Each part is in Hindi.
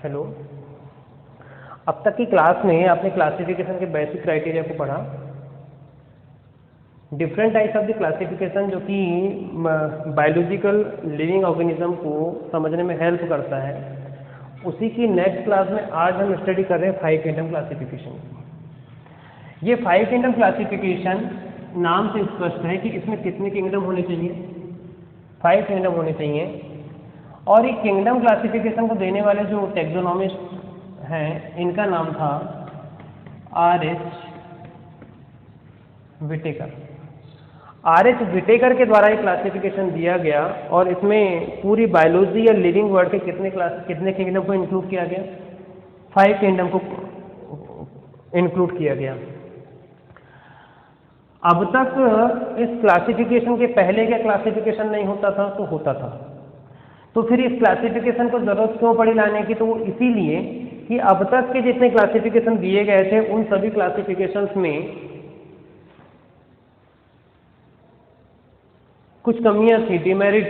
हेलो। अब तक की क्लास में आपने क्लासिफिकेशन के बेसिक क्राइटेरिया को पढ़ा। Different types of the classification जो कि बायोलॉजिकल लिविंग ऑर्गेनिज्म को समझने में हेल्प करता है, उसी की नेक्स्ट क्लास में आज हम स्टडी कर रहे हैं 5 किंगडम क्लासिफिकेशन। ये 5 किंगडम क्लासिफिकेशन नाम से स्पष्ट है कि इसमें कितने किंगडम होने चाहिए, 5 किंगडम होने चाहिए। और ये किंगडम क्लासिफिकेशन को देने वाले जो टैक्सोनॉमिस्ट हैं, इनका नाम था R.H. विटेकर। R.H. विटेकर के द्वारा ये क्लासिफिकेशन दिया गया और इसमें पूरी बायोलॉजी या लिविंग वर्ल्ड के कितने किंगडम को इंक्लूड किया गया, 5 किंगडम को इंक्लूड किया गया। अब तक इस क्लासिफिकेशन के पहले क्या क्लासिफिकेशन नहीं होता था, तो होता था। तो फिर इस क्लासिफिकेशन को जरूरत क्यों पड़ी लाने की, तो वो इसीलिए कि अब तक के जितने क्लासिफिकेशन दिए गए थे उन सभी क्लासिफिकेशंस में कुछ कमियां थी, डिमेरिट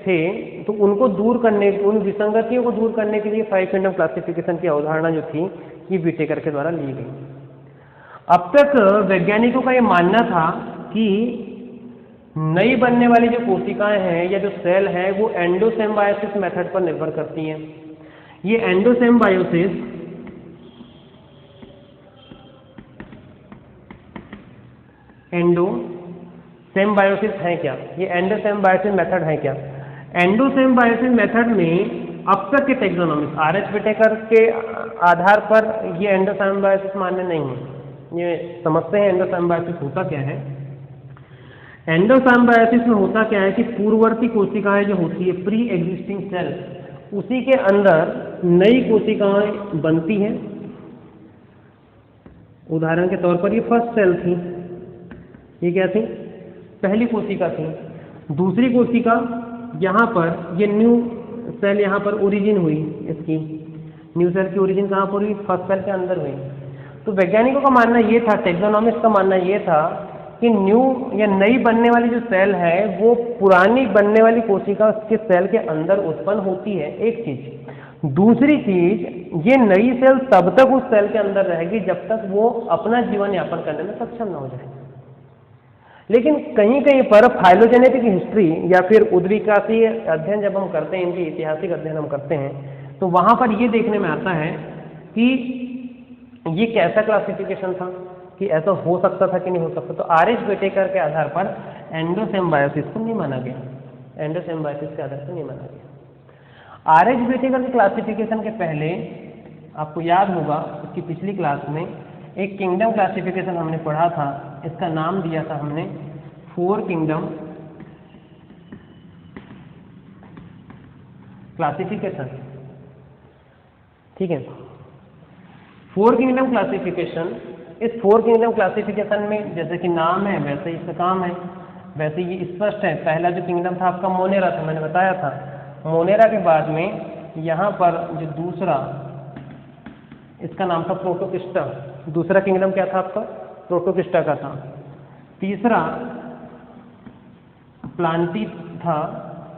थे। तो उनको दूर करने, उन विसंगतियों को दूर करने के लिए 5 किंगडम क्लासिफिकेशन की अवधारणा जो थी ये विटेकर के द्वारा ली गई। अब तक वैज्ञानिकों का ये मानना था कि नई बनने वाली जो कोशिकाएं हैं या जो सेल है वो एंडोसिम्बायोसिस मेथड पर निर्भर करती हैं। ये एंडोसिम्बायोसिस है क्या, ये एंडोसिम्बायोसिस मेथड है क्या? एंडोसिम्बायोसिस मेथड में अब तक के टैक्सोनॉमिस्ट R.H. विटेकर के आधार पर ये एंडोसिम्बायोसिस मान्य नहीं है। ये समझते हैं एंडोसिम्बायोसिस होता क्या है। एंडोसिम्बायोसिस में होता क्या है कि पूर्ववर्ती कोशिकाएं जो होती है, प्री एग्जिस्टिंग सेल, उसी के अंदर नई कोशिकाएं बनती हैं। उदाहरण के तौर पर ये फर्स्ट सेल थी, ये क्या थी, पहली कोशिका थी। दूसरी कोशिका यहाँ पर, ये न्यू सेल यहाँ पर ओरिजिन हुई, इसकी न्यू सेल की ओरिजिन कहाँ पर हुई, फर्स्ट सेल के अंदर हुई। तो वैज्ञानिकों का मानना ये था, टैक्सोनॉमिस्ट का मानना ये था कि न्यू या नई बनने वाली जो सेल है वो पुरानी बनने वाली कोशिका के सेल के अंदर उत्पन्न होती है, एक चीज। दूसरी चीज, ये नई सेल तब तक उस सेल के अंदर रहेगी जब तक वो अपना जीवन यापन करने में सक्षम न हो जाए। लेकिन कहीं कहीं पर फाइलोजेनेटिक हिस्ट्री या फिर उद्विकासीय अध्ययन जब हम करते हैं, इनके ऐतिहासिक अध्ययन हम करते हैं, तो वहां पर ये देखने में आता है कि ये कैसा क्लासिफिकेशन था, कि ऐसा हो सकता था कि नहीं हो सकता। तो R.H. विटेकर के आधार पर एंडोसिम्बायोसिस को नहीं माना गया, एंडोसिम्बायोसिस के आधार पर नहीं माना गया। R.H. विटेकर के क्लासिफिकेशन के पहले आपको याद होगा उसकी पिछली क्लास में एक किंगडम क्लासिफिकेशन हमने पढ़ा था, इसका नाम दिया था हमने 4 किंगडम क्लासिफिकेशन। ठीक है, 4 किंगडम क्लासिफिकेशन। इस 4 किंगडम क्लासिफिकेशन में जैसे कि नाम है वैसे ही इसका काम है, वैसे ये स्पष्ट है। पहला जो किंगडम था आपका मोनेरा था, मैंने बताया था। मोनेरा के बाद में यहाँ पर जो दूसरा, इसका नाम था प्रोटोकिस्टा। दूसरा किंगडम क्या था आपका, प्रोटोकिस्टा का था। तीसरा प्लांटी था,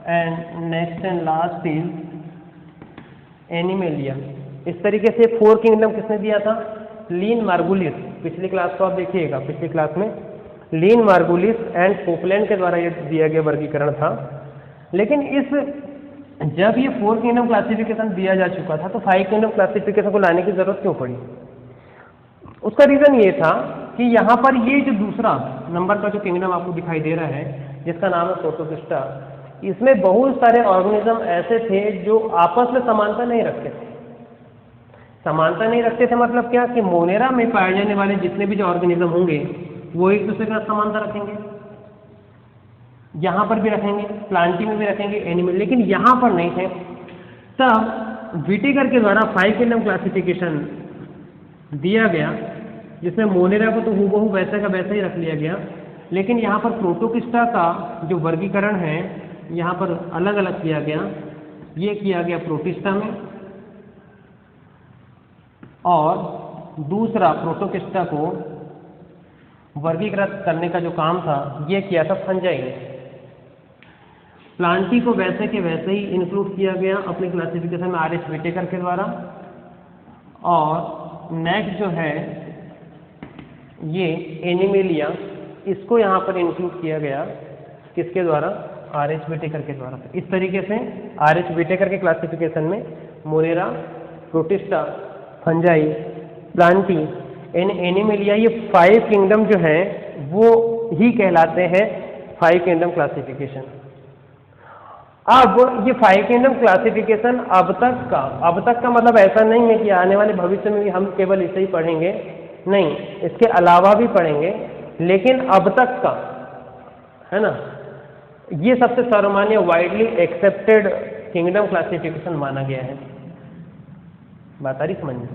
and next and last is animalia. इस तरीके से 4 किंगडम किसने दिया था, लीन मार्गुलिस। पिछली क्लास को आप देखिएगा, पिछली क्लास में लीन मार्गुलिस एंड कोपलैंड के द्वारा ये दिया गया वर्गीकरण था। लेकिन जब ये 4 किंगडम क्लासिफिकेशन दिया जा चुका था तो 5 किंगडम क्लासिफिकेशन को लाने की जरूरत क्यों पड़ी? उसका रीजन ये था कि यहाँ पर ये जो दूसरा नंबर का जो किंगडम आपको दिखाई दे रहा है, जिसका नाम है प्रोटोकिस्टा, इसमें बहुत सारे ऑर्गेनिज्म ऐसे थे जो आपस में समानता नहीं रखते थे। समानता नहीं रखते थे मतलब क्या, कि मोनेरा में पाए जाने वाले जितने भी जो ऑर्गेनिज्म होंगे वो एक दूसरे के साथ समानता रखेंगे, यहाँ पर भी रखेंगे, प्लांटी में भी रखेंगे, एनिमल, लेकिन यहाँ पर नहीं थे। तब विटेकर के द्वारा 5 किंगडम क्लासिफिकेशन दिया गया, जिसमें मोनेरा को तो हूबहू वैसे का वैसा ही रख लिया गया, लेकिन यहाँ पर प्रोटोकिस्टा का जो वर्गीकरण है यहाँ पर अलग अलग किया गया। ये किया गया प्रोटिस्टा में, और दूसरा प्रोटोकिस्टा को वर्गीकृत करने का जो काम था ये किया था फंजाई ने। प्लांटी को वैसे के वैसे ही इंक्लूड किया गया अपने क्लासिफिकेशन में आर.एच. व्हिटेकर के द्वारा। और नेक्स्ट जो है ये एनिमेलिया, इसको यहाँ पर इंक्लूड किया गया किसके द्वारा? आर.एच. व्हिटेकर के द्वारा। इस तरीके से आर.एच. व्हिटेकर के क्लासिफिकेशन में Monera, protista, fungi, Plantae and animalia, ये 5 किंगडम जो है वो ही कहलाते हैं 5 किंगडम क्लासिफिकेशन। अब ये 5 किंगडम क्लासिफिकेशन अब तक का मतलब ऐसा नहीं है कि आने वाले भविष्य में भी हम केवल इसे ही पढ़ेंगे, नहीं, इसके अलावा भी पढ़ेंगे, लेकिन अब तक का है ना, ये सबसे सर्वमान्य वाइडली एक्सेप्टेड किंगडम क्लासिफिकेशन माना गया है। बात आ रही समझ में?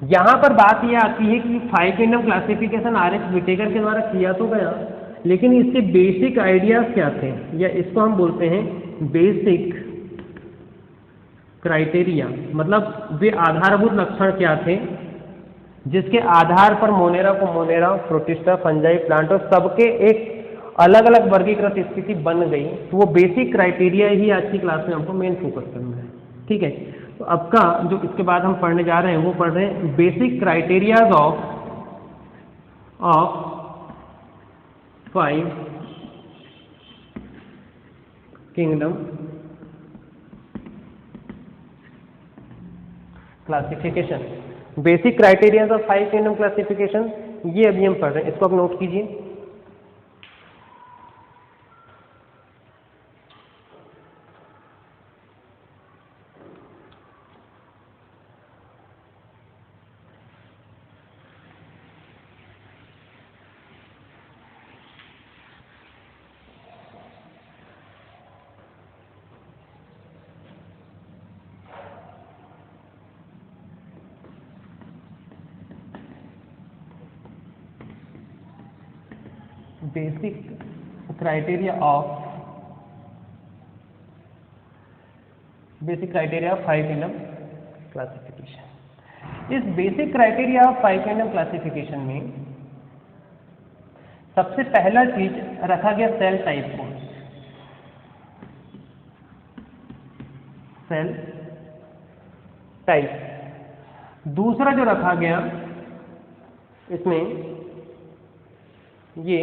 यहां पर बात यह आती है कि 5 किंगडम क्लासिफिकेशन आर.एच. व्हिटेकर के द्वारा किया तो गया, लेकिन इसके बेसिक आइडियाज क्या थे, या इसको हम बोलते हैं बेसिक क्राइटेरिया, मतलब वे आधारभूत लक्षण क्या थे जिसके आधार पर मोनेरा को मोनेरा, प्रोटिस्टा, फंजाई, प्लांटो सबके एक अलग अलग वर्गीकृत स्थिति बन गई। तो वो बेसिक क्राइटेरिया ही आज की क्लास में हमको मेन फोकस करना है। ठीक है, तो अब का जो इसके बाद हम पढ़ने जा रहे हैं वो पढ़ रहे हैं basic criterias of 5 kingdom classification. Basic criterias of 5 kingdom classification, ये अभी हम पढ़ रहे हैं, इसको आप नोट कीजिए। Basic criteria of 5 kingdom classification. इस basic criteria of 5 kingdom classification में सबसे पहला चीज रखा गया सेल टाइप को। Cell type. दूसरा जो रखा गया इसमें ये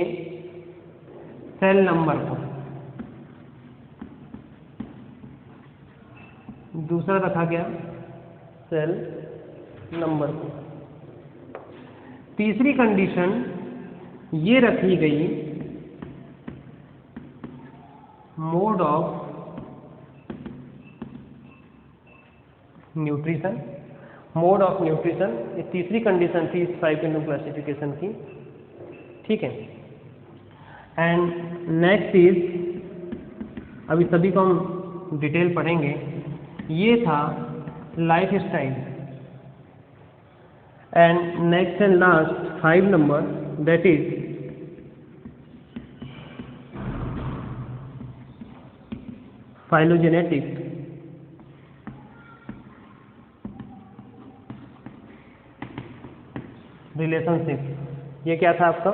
सेल नंबर को, दूसरा रखा गया सेल नंबर को। तीसरी कंडीशन ये रखी गई mode of nutrition. Mode of nutrition ये तीसरी कंडीशन थी इस 5 किंगडम क्लासिफिकेशन की। ठीक है, एंड नेक्स्ट इज, अभी सभी को हम डिटेल पढ़ेंगे, ये था lifestyle. And next and last 5 number that is phylogenetic relationship. ये क्या था आपका?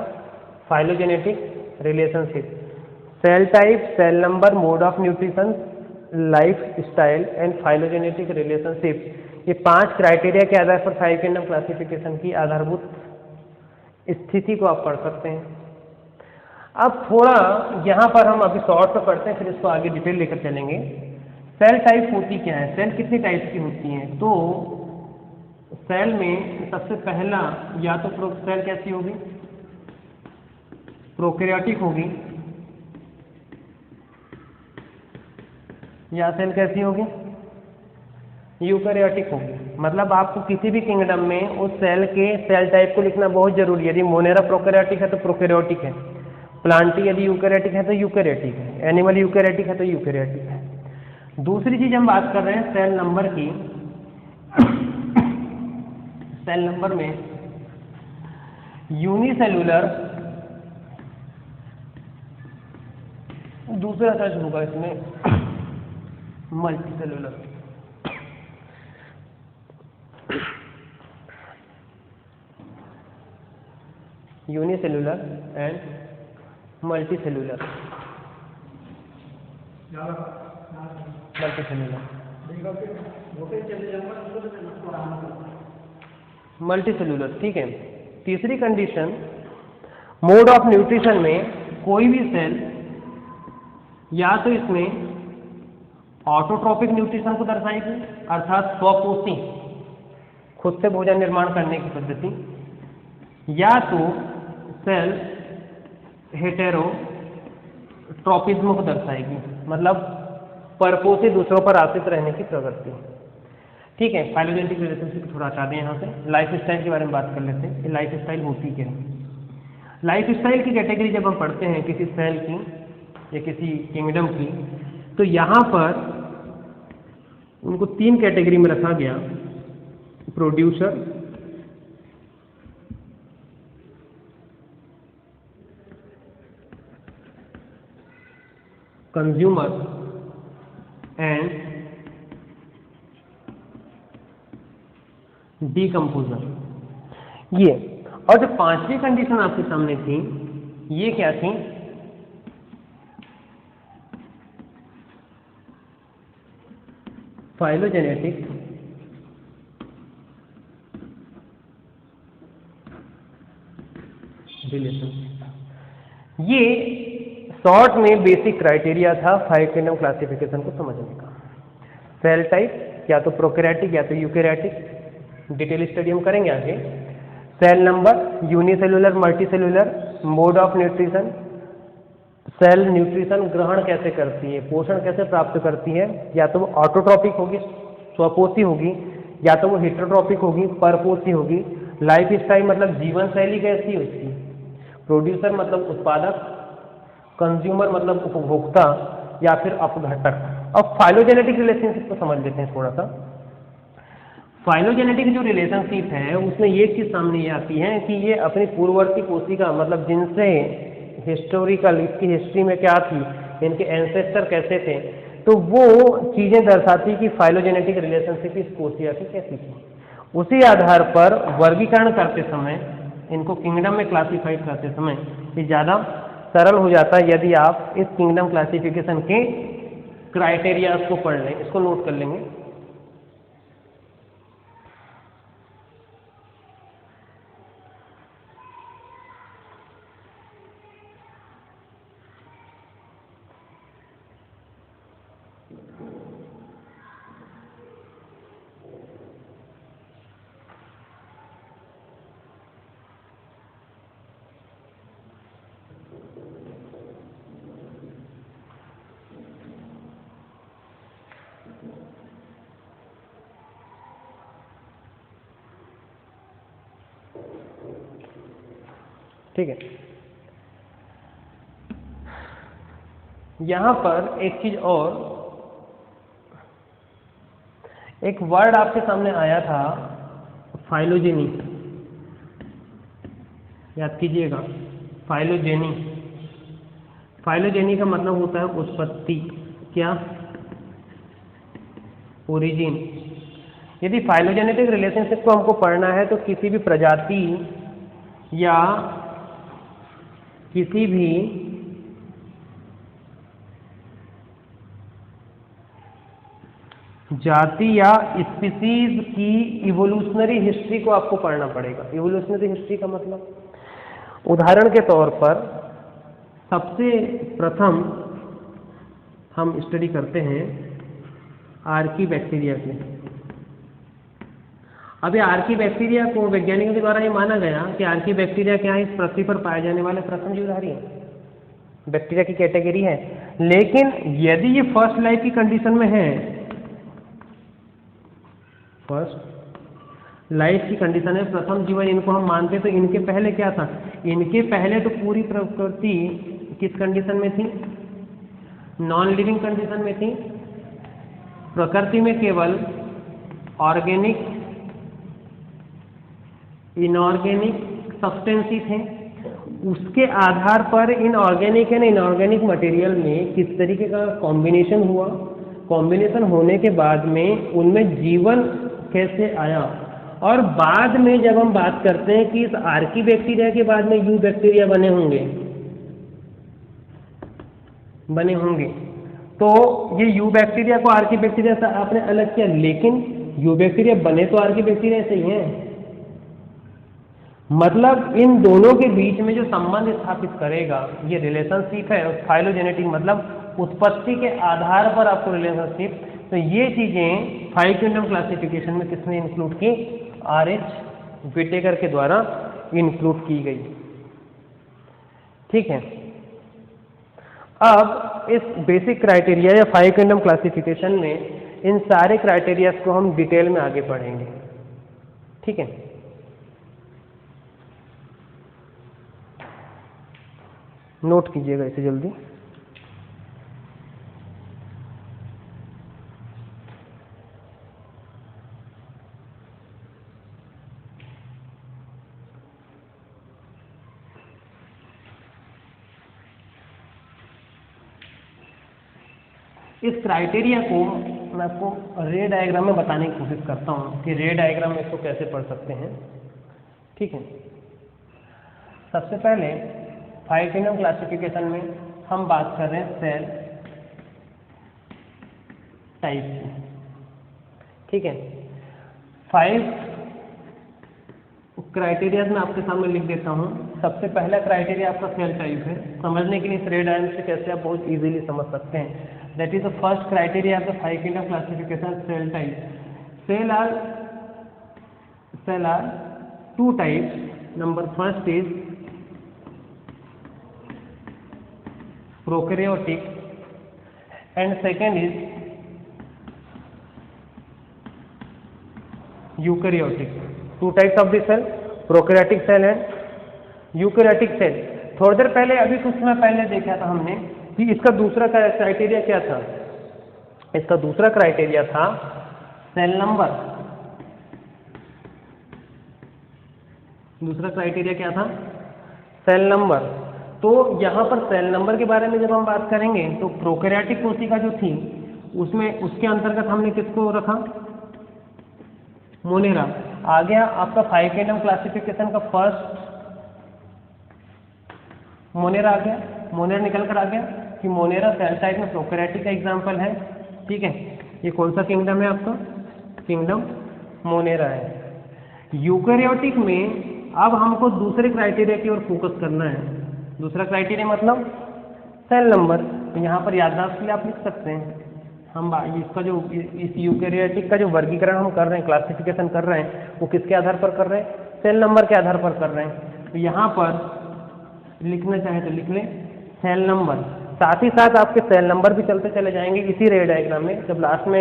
Phylogenetic relationship. Cell type, cell number, mode of nutrition, lifestyle and phylogenetic relationship, ये 5 क्राइटेरिया के आधार पर 5 किंगडम क्लासिफिकेशन की आधारभूत स्थिति को आप पढ़ सकते हैं। अब थोड़ा यहाँ पर हम अभी शॉर्ट में पढ़ते हैं, फिर इसको आगे डिटेल लेकर चलेंगे। सेल टाइप होती क्या है, सेल कितनी टाइप की होती हैं? तो सेल में सबसे पहला या तो सेल कैसी होगी? प्रोकैरियोटिक होगी, या सेल कैसी होगी? यूकैरियोटिक होगी। मतलब आपको किसी भी किंगडम में उस सेल के सेल टाइप को लिखना बहुत जरूरी है। यदि मोनेरा प्रोकैरियोटिक है तो प्रोकैरियोटिक है, प्लांटी यदि यूकैरियोटिक है तो यूकैरियोटिक है, एनिमल यूकैरियोटिक है तो यूकैरियोटिक है। दूसरी चीज हम बात कर रहे हैं सेल नंबर की। सेल नंबर में यूनिसेलुलर, दूसरा सर्च होगा इसमें multicellular. Unicellular and multicellular. Multicellular. Multicellular, ठीक है। तीसरी कंडीशन, मोड ऑफ न्यूट्रिशन में कोई भी सेल या तो इसमें ऑटोट्रोपिक न्यूट्रिशन को दर्शाएगी, अर्थात स्वपोषी, खुद से भोजन निर्माण करने की पद्धति, या तो सेल हेटेरोट्रोपिज्म को दर्शाएगी, मतलब परपोषी, दूसरों पर आश्रित रहने की प्रवृत्ति। ठीक है, फाइलोजेनेटिक रिलेशनशिप थोड़ा हटा दें यहाँ से, लाइफ स्टाइल के बारे में बात कर लेते हैं। ये लाइफ स्टाइल होती क्या है? लाइफ स्टाइल की कैटेगरी जब हम पढ़ते हैं किसी सेल की या किसी किंगडम की, तो यहाँ पर उनको 3 कैटेगरी में रखा गया, प्रोड्यूसर, कंज्यूमर एंड डीकम्पोजर। ये, और जो 5वीं कंडीशन आपके सामने थी, ये क्या थी? Phylogenetic relationship. ये शॉर्ट में बेसिक क्राइटेरिया था 5 किंगडम क्लासिफिकेशन को समझने का। सेल टाइप या तो प्रोकैरियोटिक या तो यूकैरियोटिक, डिटेल स्टडी हम करेंगे आगे। Cell number, unicellular, multicellular, mode of nutrition, cell nutrition ग्रहण कैसे करती है, पोषण कैसे प्राप्त करती है, या तो वो ऑटोट्रोपिक होगी, स्वपोषी होगी, या तो वो हेटेरोट्रोपिक होगी, परपोषी होगी। लाइफ स्टाइल मतलब जीवन शैली कैसी है उसकी, प्रोड्यूसर मतलब उत्पादक, कंज्यूमर मतलब उपभोक्ता, या फिर अपघटक। अब फाइलोजेनेटिक रिलेशनशिप को समझ लेते हैं थोड़ा सा। फाइलोजेनेटिक जो रिलेशनशिप है उसमें ये चीज सामने ये आती है कि ये अपनी पूर्ववर्ती कोशिका, मतलब जिनसे हिस्टोरिकल, इसकी हिस्ट्री में क्या थी, इनके एंसेस्टर कैसे थे, तो वो चीजें दर्शाती कि फाइलोजेनेटिक रिलेशनशिप इस कोशिका की कैसी थी। उसी आधार पर वर्गीकरण करते समय, इनको किंगडम में क्लासिफाइड करते समय ये ज़्यादा सरल हो जाता है यदि आप इस किंगडम क्लासिफिकेशन के क्राइटेरिया को पढ़ लें, इसको नोट कर लेंगे। ठीक है, यहां पर एक चीज और, एक वर्ड आपके सामने आया था, फाइलोजेनी, याद कीजिएगा, फाइलोजेनी। फाइलोजेनी का मतलब होता है उत्पत्ति, क्या? ओरिजिन। यदि फाइलोजेनेटिक रिलेशनशिप को हमको पढ़ना है तो किसी भी प्रजाति या किसी भी जाति या स्पीसीज की इवोल्यूशनरी हिस्ट्री को आपको पढ़ना पड़ेगा। इवोल्यूशनरी हिस्ट्री का मतलब, उदाहरण के तौर पर सबसे प्रथम हम स्टडी करते हैं आर्की बैक्टीरिया की। अब ये आर्की बैक्टीरिया को वैज्ञानिकों के द्वारा ये माना गया कि आर्की बैक्टीरिया क्या है, इस पृथ्वी पर पाए जाने वाले प्रथम जीवधारी बैक्टीरिया की कैटेगरी है। लेकिन यदि ये फर्स्ट लाइफ की कंडीशन में है, फर्स्ट लाइफ की कंडीशन है, प्रथम जीवन इनको हम मानते, तो इनके पहले क्या था? इनके पहले तो पूरी प्रकृति किस कंडीशन में थी? नॉन लिविंग कंडीशन में थी। प्रकृति में केवल ऑर्गेनिक, इनऑर्गेनिक सब्सटेंसेस हैं। उसके आधार पर in organic and inorganic material में किस तरीके का कॉम्बिनेशन हुआ, कॉम्बिनेशन होने के बाद में उनमें जीवन कैसे आया, और बाद में जब हम बात करते हैं कि इस आर्की बैक्टीरिया के बाद में यू बैक्टीरिया बने होंगे, तो ये यू बैक्टीरिया को आर्की बैक्टीरिया से आपने अलग किया, लेकिन यू बैक्टीरिया बने तो आर्की बैक्टीरिया से ही है। मतलब इन दोनों के बीच में जो संबंध स्थापित करेगा ये रिलेशनशिप है फाइलोजेनेटिक, मतलब उत्पत्ति के आधार पर आपको रिलेशनशिप। तो ये चीजें 5 किंगडम क्लासिफिकेशन में किसने इंक्लूड की? आर.एच. विटेकर के द्वारा इंक्लूड की गई। ठीक है, अब इस बेसिक क्राइटेरिया या 5 किंगडम क्लासिफिकेशन में इन सारे क्राइटेरिया को हम डिटेल में आगे पढ़ेंगे। ठीक है, नोट कीजिएगा इसे जल्दी। इस क्राइटेरिया को मैं आपको रे डायग्राम में बताने की कोशिश करता हूँ कि रे डायग्राम में इसको कैसे पढ़ सकते हैं। ठीक है, सबसे पहले 5 किंगडम क्लासिफिकेशन में हम बात कर रहे हैं सेल टाइप की। ठीक है, 5 क्राइटेरिया मैं आपके सामने लिख देता हूँ। सबसे पहला क्राइटेरिया आपका सेल टाइप है। समझने के लिए इस रे डायग्राम से कैसे आप बहुत इजीली समझ सकते हैं। That is the first criteria of the 5 kingdom classification, cell type. Cell are two types. Number first is prokaryotic and second is eukaryotic. Two types of the cell, prokaryotic cell and eukaryotic cell. थोड़ी देर पहले, अभी कुछ समय पहले देखा था हमने कि इसका दूसरा क्राइटेरिया क्या था? इसका दूसरा क्राइटेरिया था सेल नंबर। दूसरा क्राइटेरिया क्या था? Cell number. तो यहां पर सेल नंबर के बारे में जब हम बात करेंगे तो प्रोकैरियोटिक कोशिका जो थी उसमें, उसके अंतर्गत हमने किसको रखा? मोनेरा। आ गया आपका 5 किंगडम क्लासिफिकेशन का फर्स्ट मोनेरा आ गया। मोनेरा निकल कर आ गया कि मोनेरा सेल टाइप में प्रोकैरियोटिक का एग्जाम्पल है। ठीक है, ये कौन सा किंगडम है आपका? किंगडम मोनेरा है। यूकैरियोटिक में अब हमको दूसरे क्राइटेरिया की ओर फोकस करना है। दूसरा क्राइटेरिया मतलब सेल नंबर। तो यहाँ पर याददाश्त के लिए आप लिख सकते हैं, हम इसका जो इस यूकैरियोटिक का जो वर्गीकरण हम कर रहे हैं, क्लासिफिकेशन कर रहे हैं, वो किसके आधार पर कर रहे हैं? सेल नंबर के आधार पर कर रहे हैं। तो यहाँ पर लिखना चाहे तो लिख लें सेल नंबर। साथ ही साथ आपके सेल नंबर भी चलते चले जाएंगे इसी रे डायग्राम में। जब लास्ट में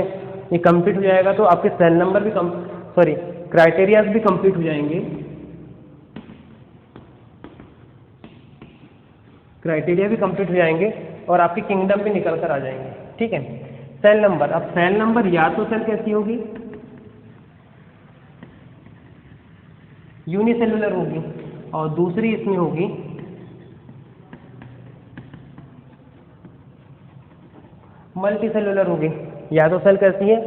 ये कंप्लीट हो जाएगा तो आपके सेल नंबर भी क्राइटेरियाज भी कंप्लीट हो जाएंगे। क्राइटेरिया भी कंप्लीट हो जाएंगे और आपके किंगडम भी निकल कर आ जाएंगे। ठीक है, सेल नंबर। अब सेल नंबर या तो सेल कैसी होगी? यूनिसेलुलर होगी और दूसरी इसमें होगी मल्टीसेलुलर होगी। या तो सेल कैसी है?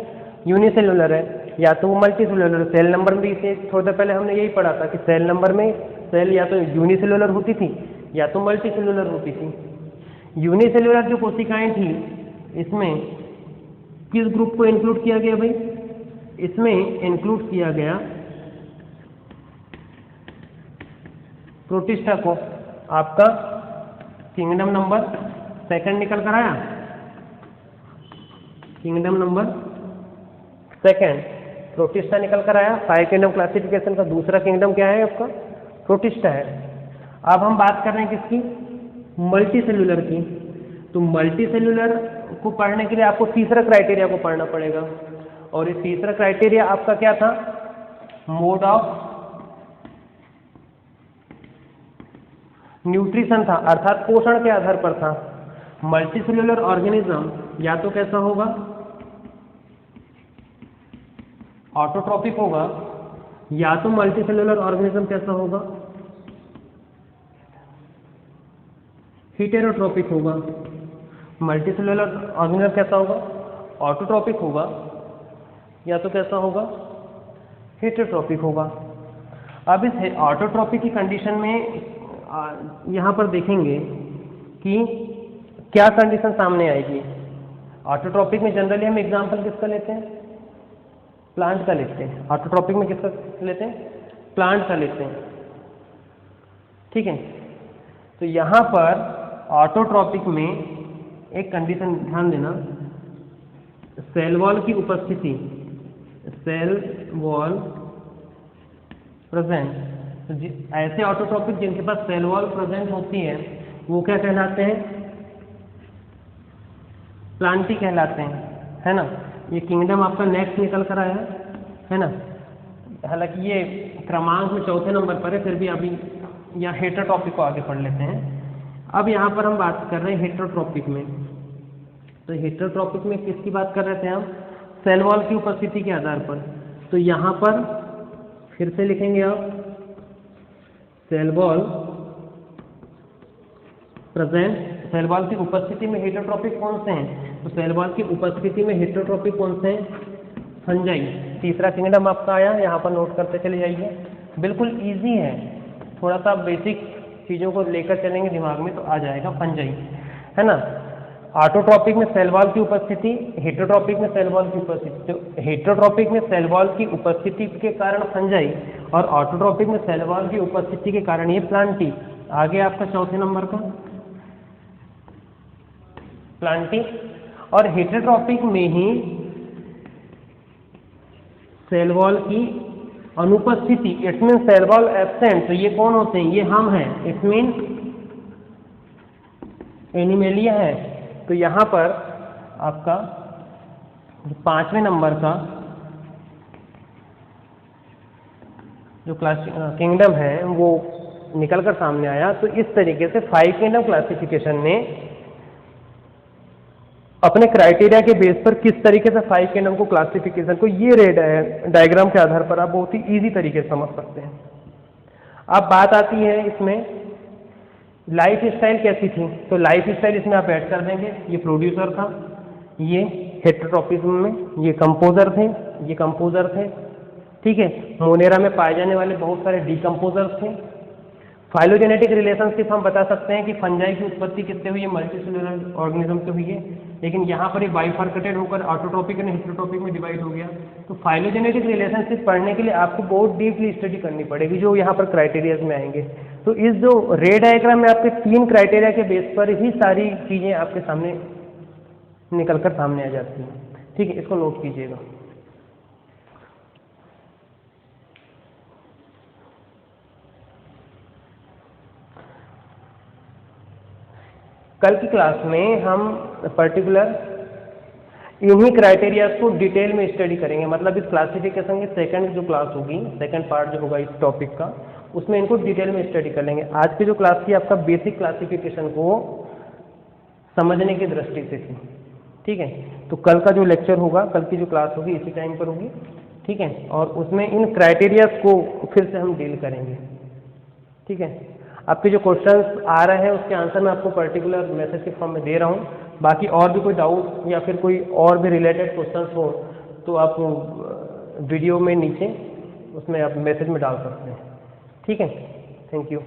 यूनिसेलुलर है या तो मल्टीसेलुलर। सेल नंबर में इसे थोड़ी देर पहले हमने यही पढ़ा था कि सेल नंबर में सेल या तो यूनिसेलुलर होती थी या तो मल्टीसेलुलर होती थी। यूनिसेलुलर जो कोशिकाएं थी इसमें किस ग्रुप को इंक्लूड किया गया भाई? इसमें इंक्लूड किया गया प्रोटिस्टा को। आपका किंगडम नंबर सेकंड निकल कर आया। किंगडम नंबर सेकंड प्रोटिस्टा निकल कर आया। 5 किंगडम क्लासिफिकेशन का दूसरा किंगडम क्या है आपका? प्रोटिस्टा है। अब हम बात कर रहे हैं किसकी? मल्टीसेलुलर की। तो मल्टीसेलुलर को पढ़ने के लिए आपको तीसरा क्राइटेरिया को पढ़ना पड़ेगा और ये तीसरा क्राइटेरिया आपका क्या था? मोड ऑफ न्यूट्रिशन था, अर्थात पोषण के आधार पर था। मल्टीसेलुलर ऑर्गेनिज्म या तो कैसा होगा? ऑटोट्रॉपिक होगा या तो मल्टीसेलुलर ऑर्गेनिज्म कैसा होगा? हेटेरोट्रॉपिक होगा। मल्टीसेलुलर ऑर्गेनिज्म कैसा होगा? ऑटोट्रॉपिक होगा या तो कैसा होगा? हेटेरोट्रॉपिक होगा। अब इस ऑटोट्रॉपिक की कंडीशन में यहाँ पर देखेंगे कि क्या कंडीशन सामने आएगी। ऑटोट्रॉपिक में जनरली हम एग्जाम्पल किसका लेते हैं? प्लांट का लेते हैं। ऑटोट्रॉपिक में किसका लेते हैं? प्लांट का लेते हैं। ठीक है, तो यहाँ पर ऑटोट्रॉपिक में एक कंडीशन ध्यान देना, सेल वॉल की उपस्थिति, सेल वॉल प्रेजेंट, तो ऐसे ऑटोट्रॉपिक जिनके पास सेल वॉल प्रेजेंट होती है वो क्या कहलाते हैं? प्लांटी कहलाते हैं, है ना। ये किंगडम आपका नेक्स्ट निकल कर आया है ना। हालांकि ये क्रमांक में चौथे नंबर पर है, फिर भी अभी या हेटेरोट्रॉपिक को आगे पढ़ लेते हैं। अब यहाँ पर हम बात कर रहे हैं हेटेरोट्रॉपिक में। तो हेटेरोट्रॉपिक में किसकी बात कर रहे थे हम? सेल वॉल की उपस्थिति के आधार पर। तो यहाँ पर फिर से लिखेंगे आप cell wall present, cell wall की उपस्थिति में हेटेरोट्रॉपिक कौन से हैं? तो सेल वॉल की उपस्थिति में हेटेरोट्रॉपिक कौन से हैं? फंजाई। तीसरा किंगडम आपका आया, यहाँ पर नोट करते चले जाइए। बिल्कुल इजी है, थोड़ा सा बेसिक चीज़ों को लेकर चलेंगे दिमाग में तो आ जाएगा, फंजाई, है ना। ऑटोट्रॉपिक में सेल वॉल की उपस्थिति, हेटेरोट्रॉपिक में सेल वॉल की उपस्थिति। तो हेटेरोट्रॉपिक में सेल वॉल की उपस्थिति के कारण फंजाई और ऑटोट्रॉपिक में सेल वॉल की उपस्थिति के कारण ये प्लांटी। आगे आपका चौथे नंबर का प्लांटी। और हेटेरोट्रॉपिक में ही सेल वॉल की अनुपस्थिति, it mean cell wall absent, तो ये कौन होते हैं? ये हम हैं, इट मीन एनिमेलिया है। तो यहाँ पर आपका 5वें नंबर का जो क्लास किंगडम है वो निकल कर सामने आया। तो इस तरीके से 5 किंगडम क्लासिफिकेशन ने अपने क्राइटेरिया के बेस पर किस तरीके से 5 किंगडम को क्लासिफिकेशन को ये रेड डायग्राम के आधार पर आप बहुत ही इजी तरीके से समझ सकते हैं। अब बात आती है इसमें लाइफ स्टाइल कैसी थी। तो लाइफ स्टाइल इसमें आप ऐड कर देंगे, ये प्रोड्यूसर था, ये हेटेरोट्रॉपिज्म में ये कंपोजर थे, ये कंपोजर थे। ठीक है, मोनेरा में पाए जाने वाले बहुत सारे डिकम्पोजर्स थे। फाइलोजेनेटिक रिलेशनशिप हम बता सकते हैं कि फंजाई की उत्पत्ति किससे हुई है? मल्टीसेलुलर ऑर्गेनिज्म से हुई है। लेकिन यहाँ पर ये बाइफर्केटेड होकर ऑटोट्रॉपिक और हेटेरोट्रॉपिक में डिवाइड हो गया। तो फाइलोजेनेटिक रिलेशनशिप पढ़ने के लिए आपको बहुत डीपली स्टडी करनी पड़ेगी, जो यहाँ पर क्राइटेरियाज में आएंगे। तो इस जो रे डायग्राम में आपके 3 क्राइटेरिया के बेस पर ही सारी चीज़ें आपके सामने निकल कर सामने आ जाती हैं। ठीक है, इसको नोट कीजिएगा। कल की क्लास में हम पर्टिकुलर इन्हीं क्राइटेरियाज को डिटेल में स्टडी करेंगे। मतलब इस क्लासिफिकेशन की सेकंड जो क्लास होगी, सेकंड पार्ट जो होगा इस टॉपिक का, उसमें इनको डिटेल में स्टडी कर लेंगे। आज की जो क्लास थी आपका बेसिक क्लासिफिकेशन को समझने की दृष्टि से थी। ठीक है, तो कल का जो लेक्चर होगा, कल की जो क्लास होगी इसी टाइम पर होगी। ठीक है, और उसमें इन क्राइटेरियाज को फिर से हम डील करेंगे। ठीक है, आपके जो क्वेश्चंस आ रहे हैं उसके आंसर मैं आपको पर्टिकुलर मैसेज के फॉर्म में दे रहा हूँ। बाकी और भी कोई डाउट या फिर कोई और भी रिलेटेड क्वेश्चंस हो तो आप वीडियो में नीचे उसमें आप मैसेज में डाल सकते हैं। ठीक है, थैंक यू।